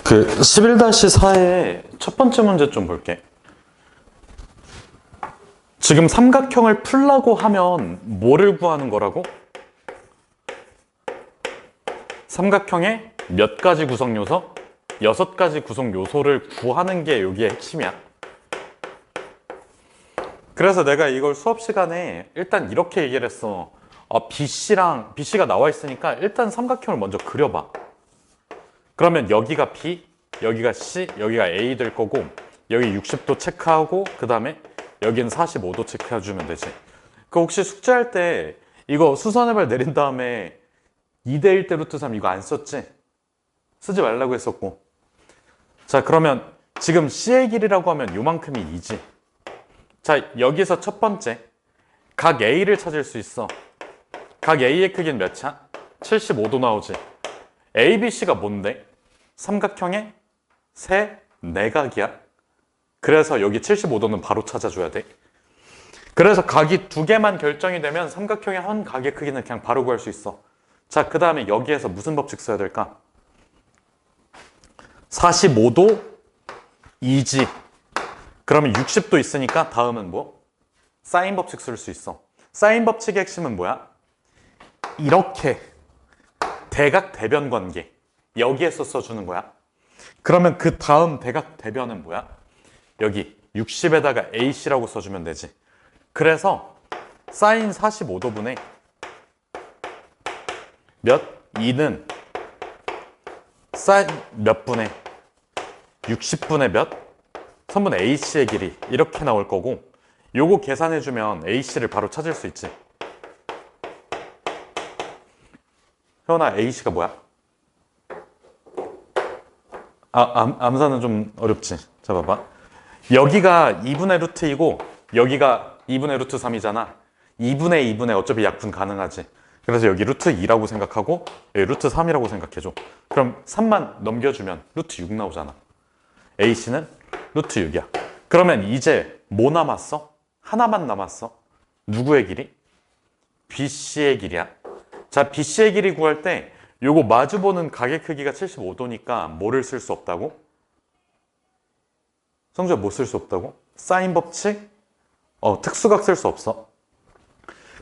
그 11-4의 첫 번째 문제 좀 볼게. 지금 삼각형을 풀라고 하면 뭐를 구하는 거라고? 삼각형의 몇 가지 구성 요소? 6가지 구성 요소를 구하는 게 여기의 핵심이야. 그래서 내가 이걸 수업 시간에 일단 이렇게 얘기를 했어. BC가 나와 있으니까 일단 삼각형을 먼저 그려봐. 그러면 여기가 B, 여기가 C, 여기가 A 될 거고, 여기 60도 체크하고, 그 다음에 여기는 45도 체크해주면 되지. 그 혹시 숙제할 때 이거 수선해발 내린 다음에 2대1 대 루트 3 이거 안 썼지? 쓰지 말라고 했었고. 자, 그러면 지금 C의 길이라고 하면 요만큼이 2지. 자, 여기서 첫 번째 각 A를 찾을 수 있어. 각 A의 크기는 몇이야? 75도 나오지. ABC가 뭔데? 삼각형의 세 내각이야. 그래서 여기 75도는 바로 찾아줘야 돼. 그래서 각이 두 개만 결정이 되면 삼각형의 한 각의 크기는 그냥 바로 구할 수 있어. 자, 그 다음에 여기에서 무슨 법칙 써야 될까? 45도 2지. 그러면 60도 있으니까 다음은 뭐? 사인 법칙 쓸 수 있어. 사인 법칙의 핵심은 뭐야? 이렇게 대각 대변 관계 여기에서 써주는 거야. 그러면 그 다음 대각 대변은 뭐야? 여기 60에다가 AC라고 써주면 되지. 그래서 사인 45도분의 몇? 2는 사인 몇 분의 60분의 몇? 3분의 AC의 길이 이렇게 나올 거고, 요거 계산해주면 AC를 바로 찾을 수 있지. 현아, AC가 뭐야? 암산은 좀 어렵지. 자, 봐봐. 여기가 2분의 루트 2고 여기가 2분의 루트 3이잖아. 2분의 2분의 어차피 약분 가능하지. 그래서 여기 루트 2라고 생각하고 여기 루트 3이라고 생각해줘. 그럼 3만 넘겨주면 루트 6 나오잖아. AC는 루트 6이야. 그러면 이제 뭐 남았어? 하나만 남았어. 누구의 길이? BC의 길이야. 자, BC의 길이 구할 때 요거 마주보는 각의 크기가 75도니까 뭐를 쓸 수 없다고? 성주야, 뭐 쓸 수 없다고? 사인 법칙? 특수각 쓸 수 없어.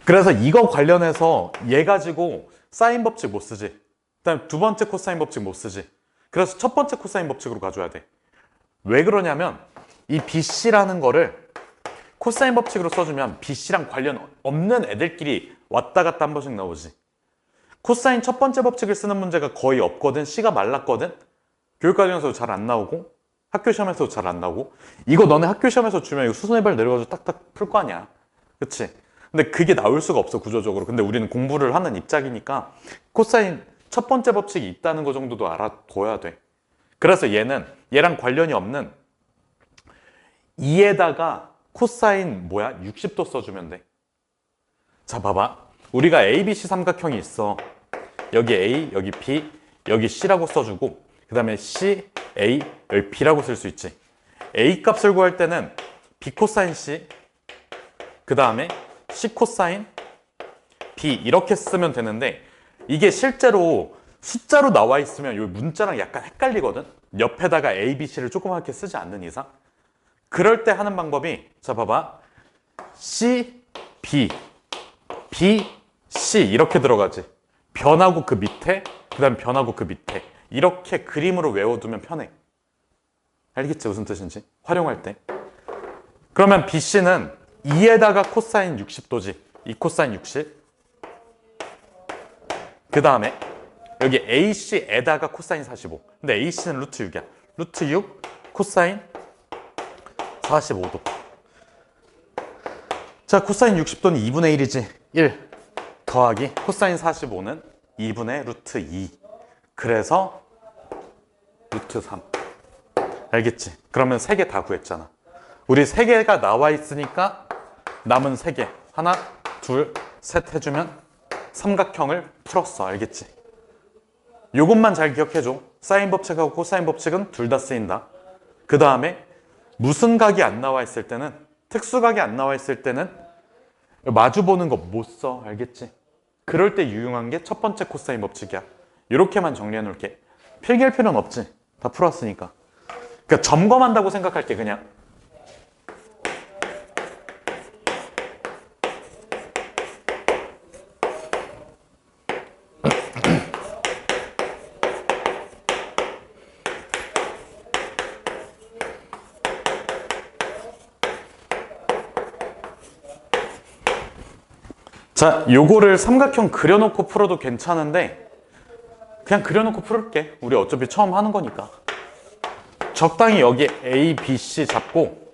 그래서 이거 관련해서 얘 가지고 사인 법칙 못 쓰지. 그 다음에 두 번째 코사인 법칙 못 쓰지. 그래서 첫 번째 코사인 법칙으로 가줘야 돼. 왜 그러냐면 이 BC라는 거를 코사인 법칙으로 써주면 BC랑 관련 없는 애들끼리 왔다 갔다 한 번씩 나오지. 코사인 첫 번째 법칙을 쓰는 문제가 거의 없거든. C가 말랐거든. 교육과정에서도 잘 안 나오고 학교 시험에서도 잘 안 나오고. 이거 너네 학교 시험에서 주면 이거 수선해발 내려가지고 딱딱 풀 거 아니야. 그치? 근데 그게 나올 수가 없어, 구조적으로. 근데 우리는 공부를 하는 입장이니까 코사인 첫 번째 법칙이 있다는 거 정도도 알아둬야 돼. 그래서 얘랑 관련이 없는 2에다가 코사인 60도 써주면 돼. 자, 봐봐. 우리가 ABC 삼각형이 있어. 여기 A, 여기 B, 여기 C라고 써주고, 그 다음에 C, A, 여기 B라고 쓸 수 있지. A 값을 구할 때는 B 코사인 C, 그 다음에 C 코사인 B 이렇게 쓰면 되는데, 이게 실제로 숫자로 나와 있으면 이 문자랑 약간 헷갈리거든. 옆에다가 A, B, C를 조그맣게 쓰지 않는 이상. 그럴 때 하는 방법이, 자, 봐봐. C, B, B, C 이렇게 들어가지. 변하고 그 밑에, 그 다음 변하고 그 밑에. 이렇게 그림으로 외워두면 편해. 알겠지? 무슨 뜻인지? 활용할 때. 그러면 BC는 2에다가 코사인 60도지. 2 코사인 60. 그 다음에 여기 AC에다가 코사인 45. 근데 AC는 루트 6이야. 루트 6 코사인 45도. 자, 코사인 60도는 2분의 1이지. 1 더하기 코사인 45는 2분의 루트 2. 그래서 루트 3. 알겠지? 그러면 3개 다 구했잖아. 우리 3개가 나와 있으니까 남은 3개. 하나, 둘, 셋 해주면 삼각형을 풀었어. 알겠지? 요것만 잘 기억해줘. 사인 법칙하고 코사인 법칙은 둘 다 쓰인다. 그 다음에 무슨 각이 안 나와 있을 때는, 특수각이 안 나와 있을 때는 마주보는 거 못 써. 알겠지? 그럴 때 유용한 게 첫 번째 코사인 법칙이야. 이렇게만 정리해 놓을게. 필기할 필요는 없지. 다 풀었으니까. 그러니까 점검한다고 생각할게 그냥. 자, 요거를 삼각형 그려놓고 풀어도 괜찮은데 그냥 그려놓고 풀을게. 우리 어차피 처음 하는 거니까. 적당히 여기 A, B, C 잡고,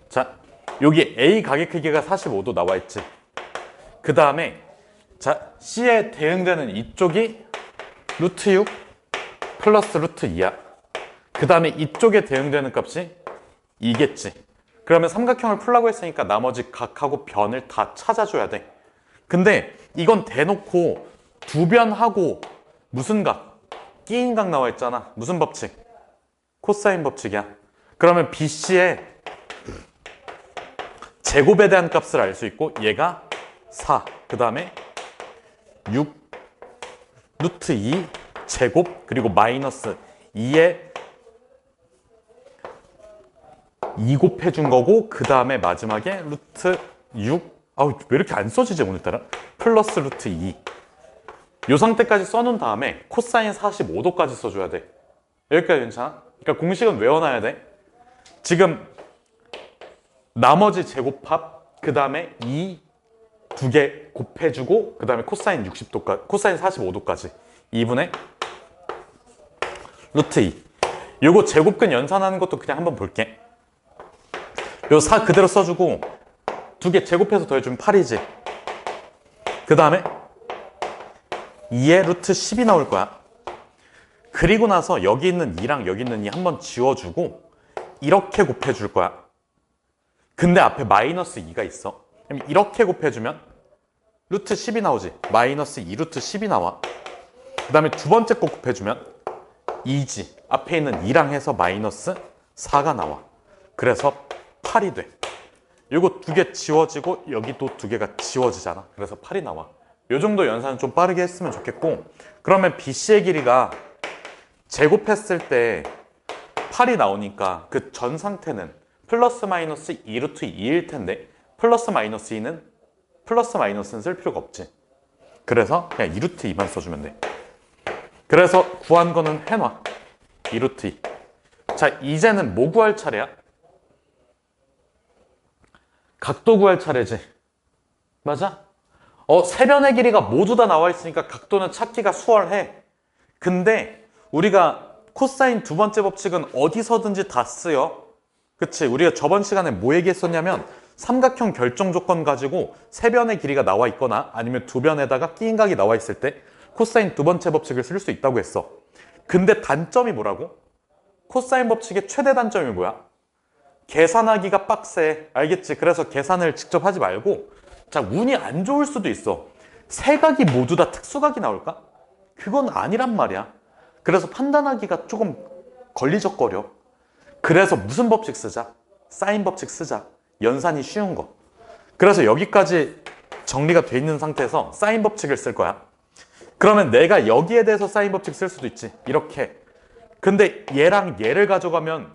자, 여기 A 가게 크기가 45도 나와 있지. 그 다음에 자, C에 대응되는 이쪽이 루트 6 플러스 루트 2야. 그 다음에 이쪽에 대응되는 값이 2겠지. 그러면 삼각형을 풀라고 했으니까 나머지 각하고 변을 다 찾아줘야 돼. 근데 이건 대놓고 두 변하고 무슨 각? 끼인 각 나와 있잖아. 무슨 법칙? 코사인 법칙이야. 그러면 BC의 제곱에 대한 값을 알 수 있고 얘가 4, 그 다음에 6 루트 2 제곱 그리고 마이너스 2에 2 곱해준 거고 그 다음에 마지막에 루트 6 아우 왜 이렇게 안 써지지 오늘따라 플러스 루트 2 요 상태까지 써놓은 다음에 코사인 45도까지 써줘야 돼. 여기까지 괜찮아? 그러니까 공식은 외워놔야 돼. 지금 나머지 제곱합 그 다음에 2 두 개 곱해주고 그 다음에 코사인 60도까지 코사인 45도까지 2분의 루트 2 요거 제곱근 연산하는 것도 그냥 한번 볼게. 요 4 그대로 써주고 두 개 제곱해서 더해주면 8이지. 그 다음에 2의 루트 10이 나올 거야. 그리고 나서 여기 있는 2랑 여기 있는 2 한번 지워주고 이렇게 곱해줄 거야. 근데 앞에 마이너스 2가 있어. 그럼 이렇게 곱해주면 루트 10이 나오지. 마이너스 2 루트 10이 나와. 그 다음에 두 번째 거 곱해주면 2지. 앞에 있는 2랑 해서 마이너스 4가 나와. 그래서 8이 돼. 이거 두 개 지워지고 여기도 두 개가 지워지잖아. 그래서 8이 나와. 이 정도 연산은 좀 빠르게 했으면 좋겠고, 그러면 BC의 길이가 제곱했을 때 8이 나오니까 그 전 상태는 플러스 마이너스 2 루트 2일 텐데 플러스 마이너스 2는 플러스 마이너스는 쓸 필요가 없지. 그래서 그냥 2 루트 2만 써주면 돼. 그래서 구한 거는 해놔. 2 루트 2. 자, 이제는 뭐 구할 차례야? 각도 구할 차례지. 맞아? 세변의 길이가 모두 다 나와 있으니까 각도는 찾기가 수월해. 근데 우리가 코사인 두 번째 법칙은 어디서든지 다 쓰여. 그치? 우리가 저번 시간에 뭐 얘기했었냐면 삼각형 결정 조건 가지고 세변의 길이가 나와 있거나 아니면 두 변에다가 끼인 각이 나와 있을 때 코사인 두 번째 법칙을 쓸 수 있다고 했어. 근데 단점이 뭐라고? 코사인 법칙의 최대 단점이 뭐야? 계산하기가 빡세. 알겠지? 그래서 계산을 직접 하지 말고, 자, 운이 안 좋을 수도 있어. 세 각이 모두 다 특수각이 나올까? 그건 아니란 말이야. 그래서 판단하기가 조금 걸리적거려. 그래서 무슨 법칙 쓰자? 사인 법칙 쓰자. 연산이 쉬운 거. 그래서 여기까지 정리가 돼 있는 상태에서 사인 법칙을 쓸 거야. 그러면 내가 여기에 대해서 사인 법칙 쓸 수도 있지. 이렇게. 근데 얘랑 얘를 가져가면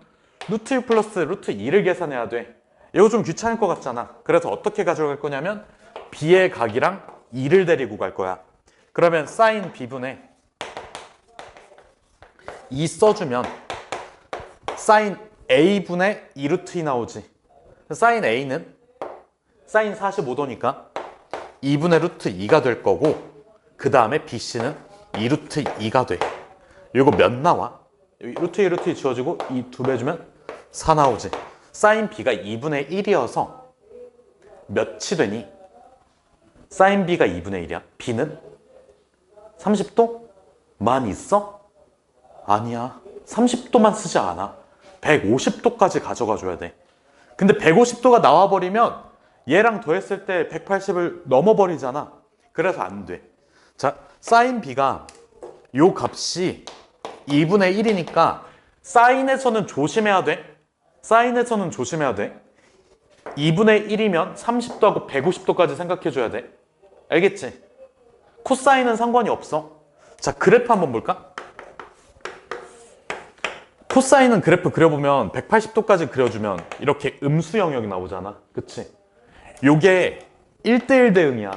루트 6 플러스 루트 2를 계산해야 돼. 이거 좀 귀찮을 것 같잖아. 그래서 어떻게 가져갈 거냐면 B의 각이랑 2를 데리고 갈 거야. 그러면 사인 B분의 2 써주면 사인 A분의 2 루트 2 나오지. 사인 A는 사인 45도니까 2분의 루트 2가 될 거고, 그 다음에 BC는 2 루트 2가 돼. 이거 몇 나와? 루트 2 루트 2 지워지고 2 두 배 주면 4 나오지. 사인 B가 2분의 1이어서 몇이 되니? 사인 B가 2분의 1이야. B는 30도? 만 있어? 아니야. 30도만 쓰지 않아. 150도까지 가져가 줘야 돼. 근데 150도가 나와버리면 얘랑 더했을 때 180을 넘어버리잖아. 그래서 안 돼. 자, 사인 B가 요 값이 2분의 1이니까 사인에서는 조심해야 돼. 사인에서는 조심해야 돼. 2분의 1이면 30도하고 150도까지 생각해줘야 돼. 알겠지? 코사인은 상관이 없어. 자, 그래프 한번 볼까? 코사인은 그래프 그려보면 180도까지 그려주면 이렇게 음수 영역이 나오잖아. 그치? 요게 1대1 대응이야.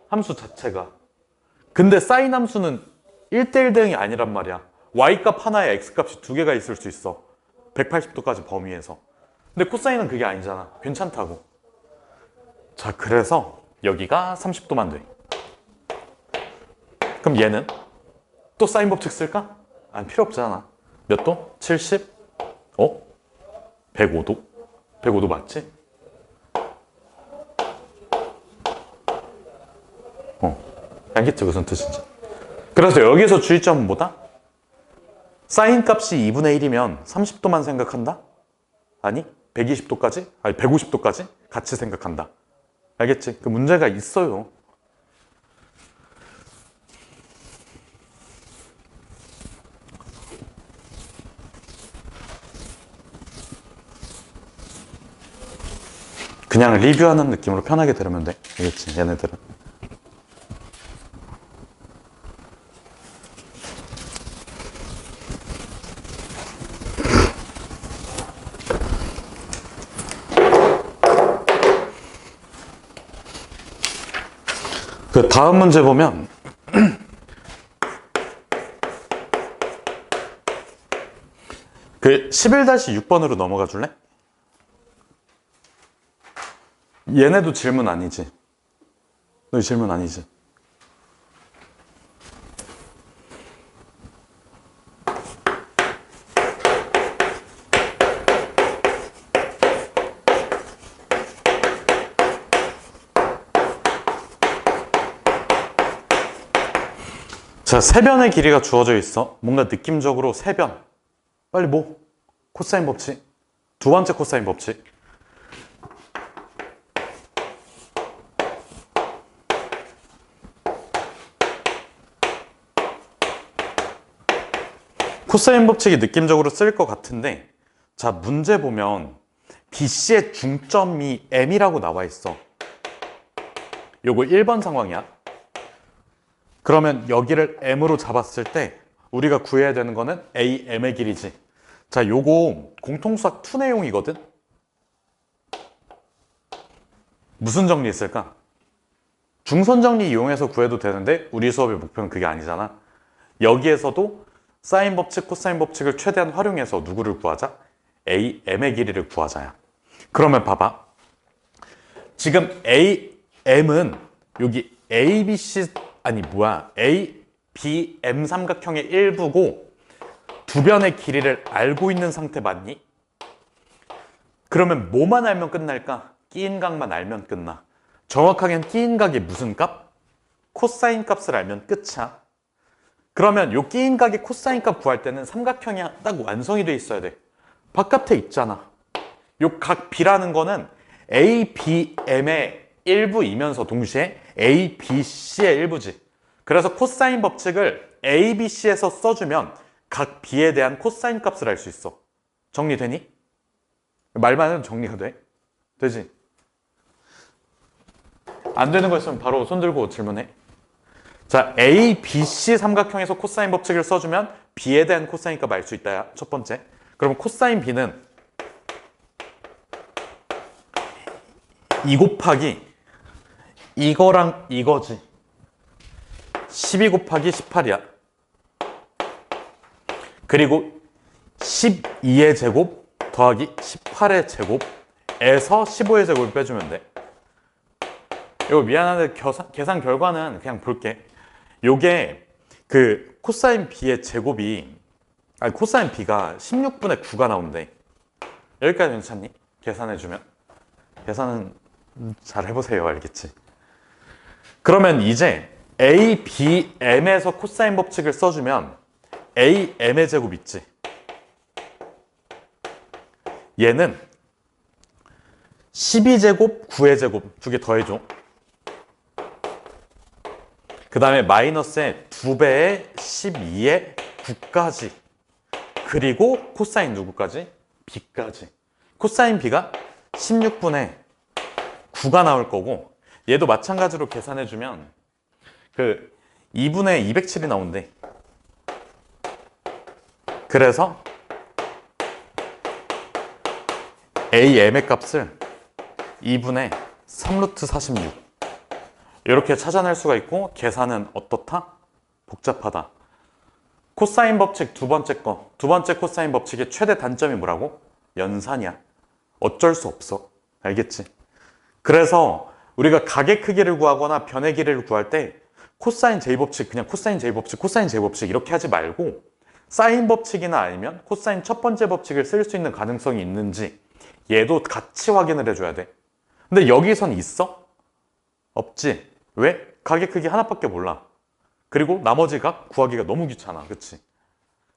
함수 자체가. 근데 사인 함수는 1대1 대응이 아니란 말이야. y값 하나에 x값이 두 개가 있을 수 있어. 180도까지 범위에서. 근데 코사인은 그게 아니잖아. 괜찮다고. 자, 그래서 여기가 30도만 돼. 그럼 얘는 또 사인 법칙 쓸까? 아니, 필요 없잖아. 몇 도? 70? 105도? 105도 맞지? 알겠지? 무슨 뜻인지. 그래서 여기서 주의점은 뭐다? 사인 값이 2분의 1이면 30도만 생각한다? 아니, 120도까지? 아니, 150도까지? 같이 생각한다. 알겠지? 그 문제가 있어요. 그냥 리뷰하는 느낌으로 편하게 들으면 돼. 알겠지? 얘네들은. 그 다음 문제 보면 그 11-6번으로 넘어가 줄래? 얘네도 질문 아니지? 너 질문 아니지? 자, 세변의 길이가 주어져 있어. 뭔가 느낌적으로 세변. 빨리 뭐? 코사인 법칙. 두 번째 코사인 법칙. 코사인 법칙이 느낌적으로 쓸 것 같은데, 자, 문제 보면 BC의 중점이 M이라고 나와 있어. 요거 1번 상황이야. 그러면 여기를 M으로 잡았을 때 우리가 구해야 되는 거는 AM의 길이지. 자, 요거 공통수학 2 내용이거든? 무슨 정리 있을까? 중선 정리 이용해서 구해도 되는데 우리 수업의 목표는 그게 아니잖아. 여기에서도 사인 법칙, 코사인 법칙을 최대한 활용해서 누구를 구하자? AM의 길이를 구하자야. 그러면 봐봐. 지금 AM은 여기 ABC, ABM 삼각형의 일부고 두 변의 길이를 알고 있는 상태 맞니? 그러면 뭐만 알면 끝날까? 끼인 각만 알면 끝나. 정확하게는 끼인 각이 무슨 값? 코사인 값을 알면 끝이야. 그러면 요 끼인 각의 코사인 값 구할 때는 삼각형이 딱 완성이 돼 있어야 돼. 바깥에 있잖아. 요 각 B라는 거는 ABM의 일부이면서 동시에 ABC의 일부지. 그래서 코사인 법칙을 ABC에서 써주면 각 B에 대한 코사인 값을 알 수 있어. 정리되니? 말만 해도 정리가 돼? 되지? 안 되는 거 있으면 바로 손 들고 질문해. 자, ABC 삼각형에서 코사인 법칙을 써주면 B에 대한 코사인 값 알 수 있다. 첫 번째. 그러면 코사인 B는 2 곱하기 이거랑 이거지. 12 곱하기 18이야. 그리고 12의 제곱 더하기 18의 제곱에서 15의 제곱을 빼주면 돼. 이거 미안한데 계산 결과는 그냥 볼게. 요게 그 코사인 B의 제곱이 코사인 B가 16분의 9가 나온대. 여기까지 괜찮니? 계산해주면. 계산은 잘 해보세요. 알겠지? 그러면 이제 ABM에서 코사인 법칙을 써주면 AM의 제곱 있지? 얘는 12제곱, 9의 제곱 두 개 더해줘. 그 다음에 마이너스에 2배의 12의 9까지. 그리고 코사인 누구까지? B까지. 코사인 B가 16분의 9가 나올 거고, 얘도 마찬가지로 계산해주면 그 2분의 207이 나온대. 그래서 AM의 값을 2분의 3루트 46 이렇게 찾아낼 수가 있고, 계산은 어떻다? 복잡하다. 코사인 법칙 두 번째 코사인 법칙의 최대 단점이 뭐라고? 연산이야. 어쩔 수 없어. 알겠지? 그래서 우리가 각의 크기를 구하거나 변의 길이를 구할 때 코사인 제곱법칙, 그냥 코사인 제곱법칙, 코사인 제곱법칙 이렇게 하지 말고 사인 법칙이나 아니면 코사인 첫 번째 법칙을 쓸 수 있는 가능성이 있는지 얘도 같이 확인을 해줘야 돼. 근데 여기선 있어? 없지. 왜? 각의 크기 하나밖에 몰라. 그리고 나머지 각 구하기가 너무 귀찮아. 그치?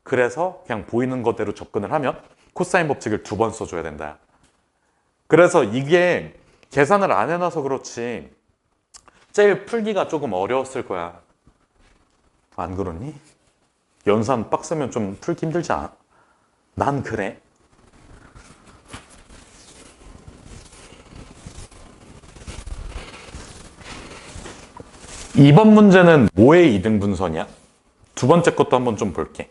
그래서 그냥 보이는 거대로 접근을 하면 코사인 법칙을 2번 써줘야 된다. 그래서 이게 계산을 안 해놔서 그렇지 제일 풀기가 조금 어려웠을 거야. 안 그러니? 연산 빡세면 좀 풀기 힘들지 않아? 난 그래. 이번 문제는 뭐의 이등분선이야? 두 번째 것도 한번 좀 볼게.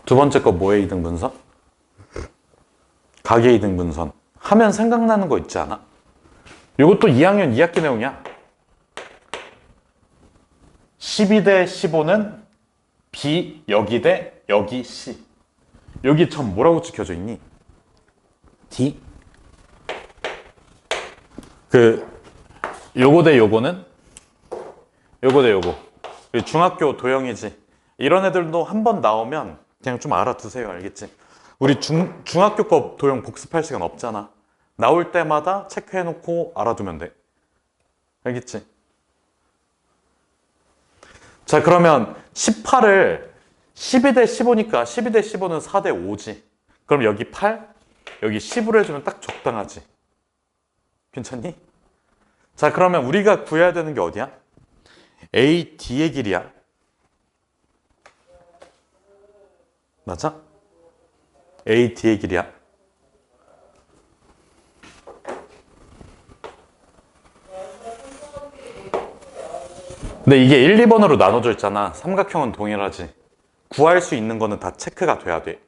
두 번째 거 뭐의 이등분선? 각의 이등분선. 하면 생각나는 거 있지 않아? 이것도 2학년 2학기 내용이야. 12대 15는 B 여기 대 여기 C. 여기 전 뭐라고 찍혀져 있니? D. 요거 대 요거는 요거 대 요거. 중학교 도형이지. 이런 애들도 한번 나오면 그냥 좀 알아두세요. 알겠지? 우리 중학교 거 도형 복습할 시간 없잖아. 나올 때마다 체크해놓고 알아두면 돼. 알겠지? 자, 그러면 18을 12대 15니까 12대 15는 4대 5지. 그럼 여기 8, 여기 10으로 해주면 딱 적당하지. 괜찮니? 자, 그러면 우리가 구해야 되는 게 어디야? AD의 길이야. 맞아? AD의 길이야. 근데 이게 1, 2번으로 나눠져 있잖아. 삼각형은 동일하지. 구할 수 있는 거는 다 체크가 돼야 돼.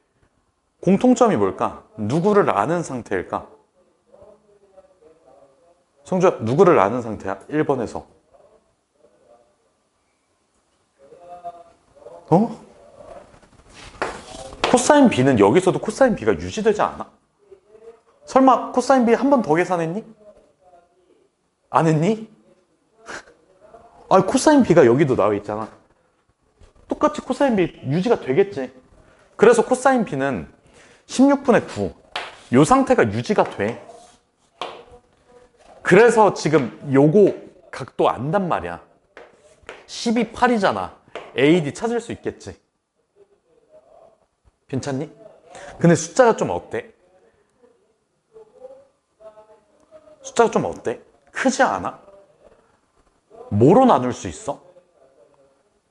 공통점이 뭘까? 누구를 아는 상태일까? 성주야, 누구를 아는 상태야? 1번에서. 어? 코사인 B는 여기서도 코사인 B가 유지되지 않아? 설마 코사인 B 한 번 더 계산했니? 안 했니? 아, 코사인 B가 여기도 나와 있잖아. 똑같이 코사인 B 유지가 되겠지. 그래서 코사인 B는 16분의 9. 이 상태가 유지가 돼. 그래서 지금 요거 각도 안단 말이야. 12, 8이잖아. AD 찾을 수 있겠지. 괜찮니? 근데 숫자가 좀 어때? 숫자가 좀 어때? 크지 않아? 뭐로 나눌 수 있어?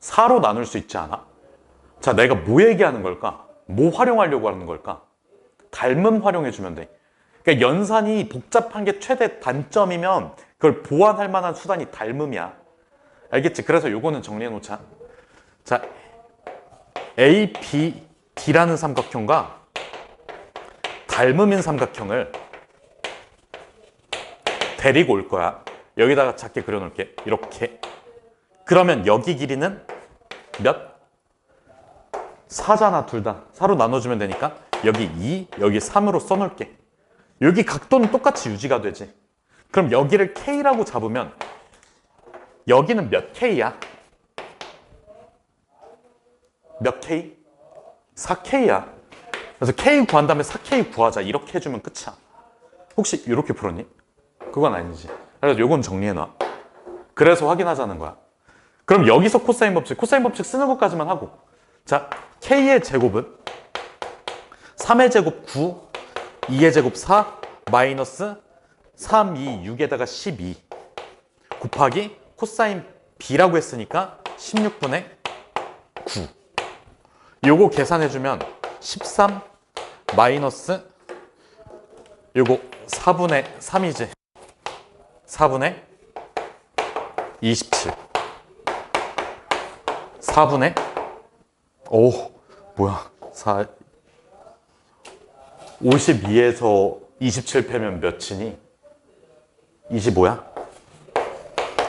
4로 나눌 수 있지 않아? 자, 내가 뭐 얘기하는 걸까? 뭐 활용하려고 하는 걸까? 닮음 활용해주면 돼. 그러니까 연산이 복잡한 게 최대 단점이면 그걸 보완할 만한 수단이 닮음이야. 알겠지? 그래서 요거는 정리해놓자. 자, A, B, D라는 삼각형과 닮음인 삼각형을 데리고 올 거야. 여기다가 작게 그려놓을게. 이렇게. 그러면 여기 길이는 몇? 4잖아, 둘 다. 4로 나눠주면 되니까 여기 2, 여기 3으로 써놓을게. 여기 각도는 똑같이 유지가 되지. 그럼 여기를 K라고 잡으면 여기는 몇 K야? 몇 K? 4K야. 그래서 K 구한 다음에 4K 구하자. 이렇게 해주면 끝이야. 혹시 이렇게 풀었니? 그건 아니지. 그래서 요건 정리해놔. 그래서 확인하자는 거야. 그럼 여기서 코사인 법칙 쓰는 것까지만 하고. 자, K의 제곱은 3의 제곱 9, 2의 제곱 4, 마이너스 3, 2, 6에다가 12 곱하기 코사인 B라고 했으니까 16분의 9. 요거 계산해주면 13 마이너스 요거 4분의 3이지. 4분의 27. 4분의 오 뭐야 52에서 27 빼면 몇이니? 25야?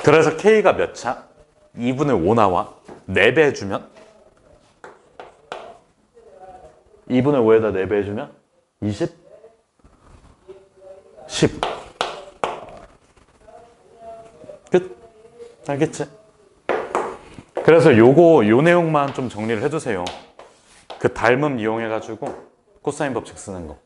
그래서 K가 몇 차? 2분의 5 나와. 4배 해주면 2분의 5에다 4배 해주면 20? 10. 끝. 알겠지? 그래서 요 내용만 좀 정리를 해주세요. 그 닮음 이용해가지고 코사인 법칙 쓰는 거.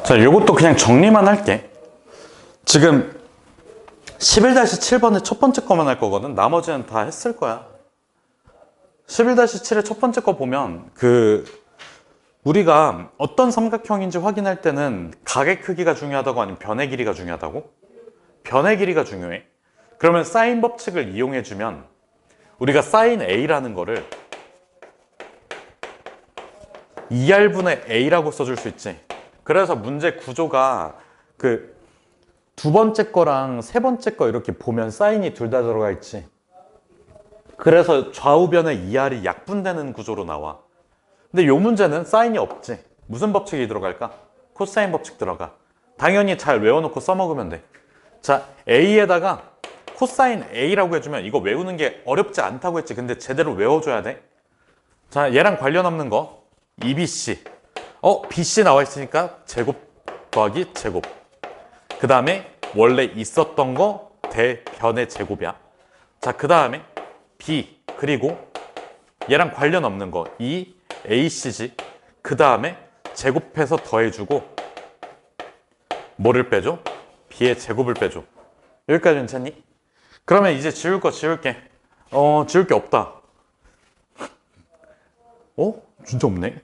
자, 이것도 그냥 정리만 할게. 지금 11-7번의 첫 번째 거만 할 거거든. 나머지는 다 했을 거야. 11-7의 첫 번째 거 보면 우리가 어떤 삼각형인지 확인할 때는 각의 크기가 중요하다고 아니면 변의 길이가 중요하다고? 변의 길이가 중요해. 그러면 사인 법칙을 이용해 주면 우리가 사인 A라는 거를 2R분의 A라고 써줄 수 있지. 그래서 문제 구조가 두 번째 거랑 세 번째 거 이렇게 보면 사인이 둘 다 들어가 있지. 그래서 좌우변의 2R이 약분되는 구조로 나와. 근데 이 문제는 사인이 없지. 무슨 법칙이 들어갈까? 코사인 법칙 들어가. 당연히 잘 외워놓고 써먹으면 돼. 자, A에다가 코사인 A라고 해주면 이거 외우는 게 어렵지 않다고 했지. 근데 제대로 외워줘야 돼. 자, 얘랑 관련 없는 거 2BC. BC 나와 있으니까 제곱 더하기 제곱. 그 다음에 원래 있었던 거 대변의 제곱이야. 자, 그 다음에 B 그리고 얘랑 관련 없는 거 2AC지. 그 다음에 제곱해서 더해주고 뭐를 빼줘? B의 제곱을 빼줘. 여기까지 괜찮니? 그러면 이제 지울 거 지울게. 지울 게 없다. 진짜 없네.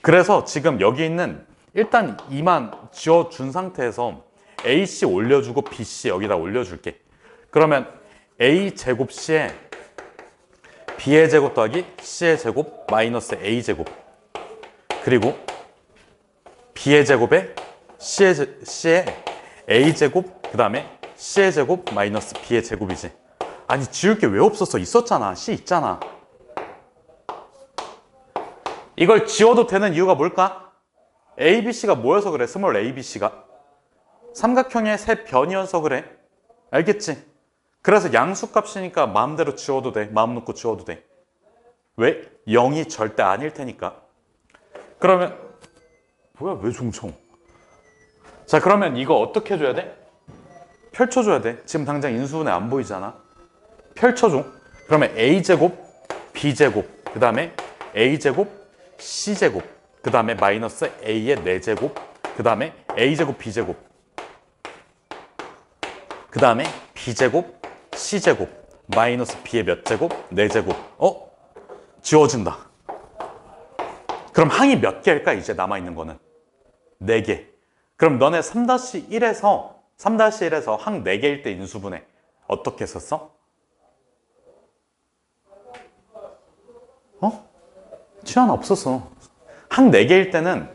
그래서 지금 여기 있는 일단 2만 지워준 상태에서 AC 올려주고 BC 여기다 올려줄게. 그러면 A 제곱 C에 B의 제곱 더하기 C의 제곱 마이너스 A 제곱 그리고 B의 제곱에 C의 A 제곱 그 다음에 C의 제곱 마이너스 B의 제곱이지. 아니 지울 게 왜 없었어? 있었잖아. C 있잖아. 이걸 지워도 되는 이유가 뭘까? ABC가 뭐여서 그래? 스몰 ABC가 삼각형의 세 변이어서 그래. 알겠지? 그래서 양수값이니까 마음대로 지워도 돼. 마음 놓고 지워도 돼. 왜? 0이 절대 아닐 테니까. 그러면 뭐야 왜 중청? 자, 그러면 이거 어떻게 해줘야 돼? 펼쳐줘야 돼. 지금 당장 인수분해 안 보이잖아. 펼쳐줘. 그러면 A제곱 B제곱 그 다음에 A제곱 C제곱 그 다음에 마이너스 A의 4제곱 그 다음에 A제곱 B제곱 그 다음에 B제곱 C제곱 마이너스 B의 몇 제곱? 4제곱. 지워진다. 그럼 항이 몇 개일까? 이제 남아있는 거는 4개. 그럼 너네 3-1에서 항 4개일 때 인수분해 어떻게 썼어? 취한 없었어. 항 4개일 때는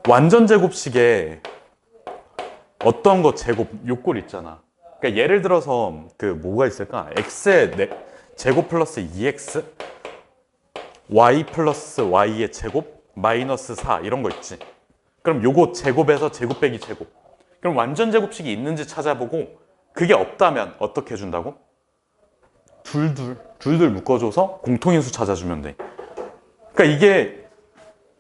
완전 제곱식에 어떤 거 제곱 요꼴 있잖아. 그러니까 예를 들어서 뭐가 있을까? x의 제곱 플러스 2x y 플러스 y의 제곱 마이너스 4 이런 거 있지. 그럼 요거 제곱에서 제곱 빼기 제곱. 그럼 완전 제곱식이 있는지 찾아보고 그게 없다면 어떻게 해준다고? 둘둘 묶어줘서 공통인수 찾아주면 돼. 그러니까 이게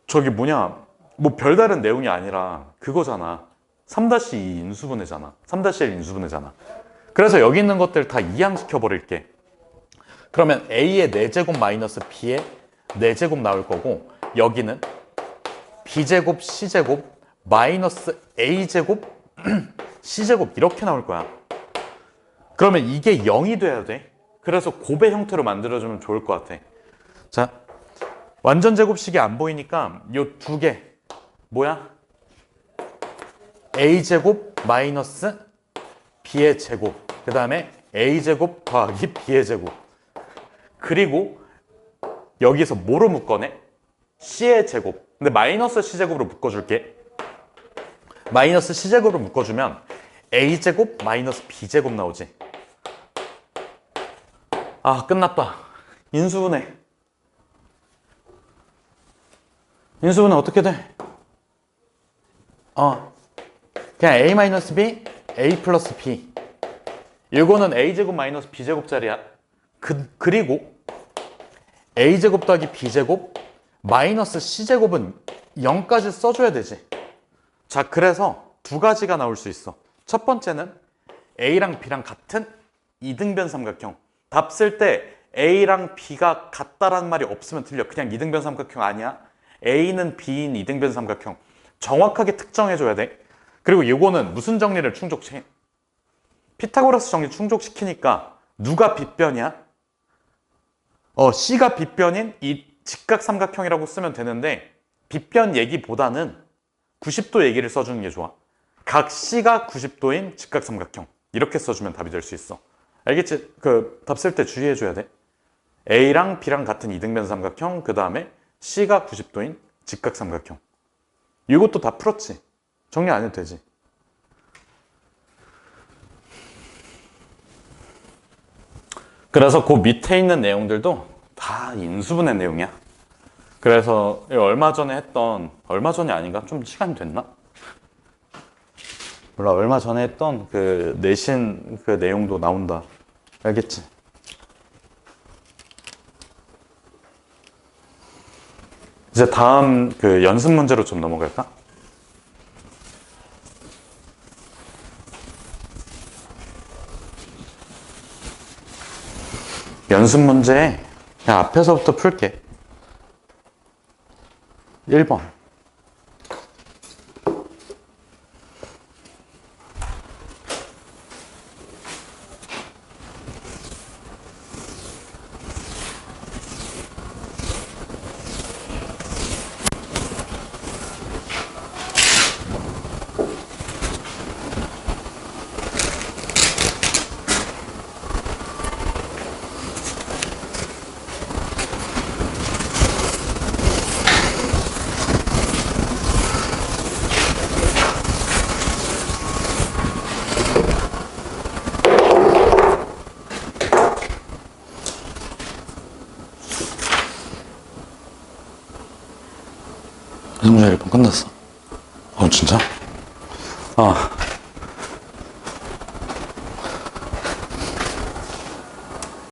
저기 뭐냐 뭐 별다른 내용이 아니라 그거잖아. 3-2 인수분해잖아. 3-1 인수분해잖아. 그래서 여기 있는 것들 다 이항시켜 버릴게. 그러면 A의 4제곱 마이너스 B의 4제곱 나올 거고 여기는 B제곱 C제곱 마이너스 A제곱 C제곱 이렇게 나올 거야. 그러면 이게 0이 돼야 돼. 그래서 곱의 형태로 만들어주면 좋을 것 같아. 자, 완전 제곱식이 안 보이니까 요 두 개 뭐야? A제곱 마이너스 B의 제곱 그 다음에 A제곱 더하기 B의 제곱 그리고 여기서 뭐로 묶어내? C의 제곱. 근데 마이너스 C제곱으로 묶어줄게. 마이너스 C제곱으로 묶어주면 A제곱 마이너스 B제곱 나오지. 아, 끝났다. 인수분해. 인수분해 어떻게 돼? 그냥 A 마이너스 B, A 플러스 B. 이거는 A제곱 마이너스 B제곱짜리야. 그리고 A제곱 더하기 B제곱 마이너스 C제곱은 0까지 써줘야 되지. 자, 그래서 두 가지가 나올 수 있어. 첫 번째는 A랑 B랑 같은 이등변 삼각형. 답 쓸 때 A랑 B가 같다라는 말이 없으면 틀려. 그냥 이등변 삼각형 아니야. A는 B인 이등변 삼각형. 정확하게 특정해줘야 돼. 그리고 이거는 무슨 정리를 충족시켜? 피타고라스 정리 충족시키니까 누가 빗변이야? C가 빗변인 이 직각삼각형이라고 쓰면 되는데 빗변 얘기보다는 90도 얘기를 써주는 게 좋아. 각 C가 90도인 직각삼각형 이렇게 써주면 답이 될 수 있어. 알겠지? 그 답 쓸 때 주의해줘야 돼. A랑 B랑 같은 이등변 삼각형 그 다음에 C가 90도인 직각삼각형. 이것도 다 풀었지? 정리 안 해도 되지? 그래서 그 밑에 있는 내용들도 다 인수분해 내용이야. 그래서 얼마 전에 했던, 얼마 전이 아닌가? 좀 시간이 됐나? 몰라, 얼마 전에 했던 그 내신 그 내용도 나온다. 알겠지? 이제 다음 그 연습 문제로 좀 넘어갈까? 연습 문제 그냥 앞에서부터 풀게. 1번. 문제 1번 끝났어. 진짜?